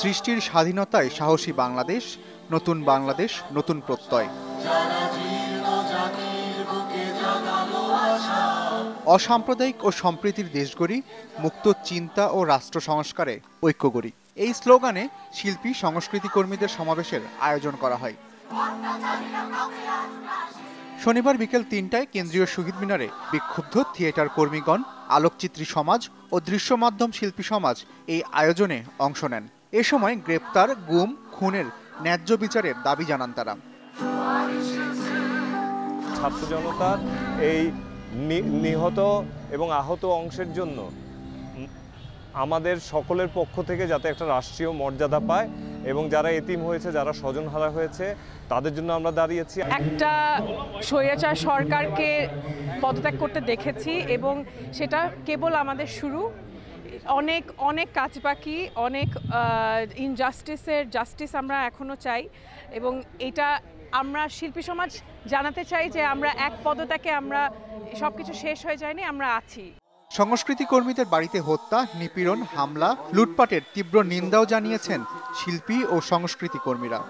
সৃষ্টির স্বাধীনতায় সাহসী বাংলাদেশ, নতুন বাংলাদেশ, নতুন প্রত্যয়। অসাম্প্রদায়িক ও সম্প্রীতির দেশ গড়ি, মুক্ত চিন্তা ও রাষ্ট্র সংস্কারে ঐক্য গড়ি, এই স্লোগানে শিল্পী সংস্কৃতি কর্মীদের সমাবেশের আয়োজন করা হয়। শনিবার বিকেল ৩টায় কেন্দ্রীয় শহীদ মিনারে বিক্ষুব্ধ থিয়েটার কর্মীগণ, আলোকচিত্রী সমাজ ও দৃশ্য মাধ্যম শিল্পী সমাজ এই আয়োজনে অংশ নেন। এ সময় গ্রেপ্তার, গুম, খুনের ন্যায্য বিচারের দাবি জানান তারা। ছাত্র জনতার এই নিহত এবং আহত অংশের জন্য আমাদের সকলের পক্ষ থেকে যাতে একটা রাষ্ট্রীয় মর্যাদা পায় এবং যারা এতিম হয়েছে, যারা স্বজনহারা হয়েছে, তাদের জন্য আমরা দাঁড়িয়েছি। একটা স্বৈরাচার সরকারকে পদত্যাগ করতে দেখেছি এবং সেটা কেবল আমাদের শুরু। অনেক অনেক কাজ বাকি, অনেক জাস্টিস আমরা এখনো চাই এবং এটা আমরা শিল্পী সমাজ জানাতে চাই যে আমরা এক পদত্যাগে আমরা সবকিছু শেষ হয়ে যায়নি, আমরা আছি। সংস্কৃতি কর্মীদের বাড়িতে হত্যা, নিপীড়ন, হামলা, লুটপাটের তীব্র নিন্দাও জানিয়েছেন শিল্পী ও সংস্কৃতি কর্মীরা।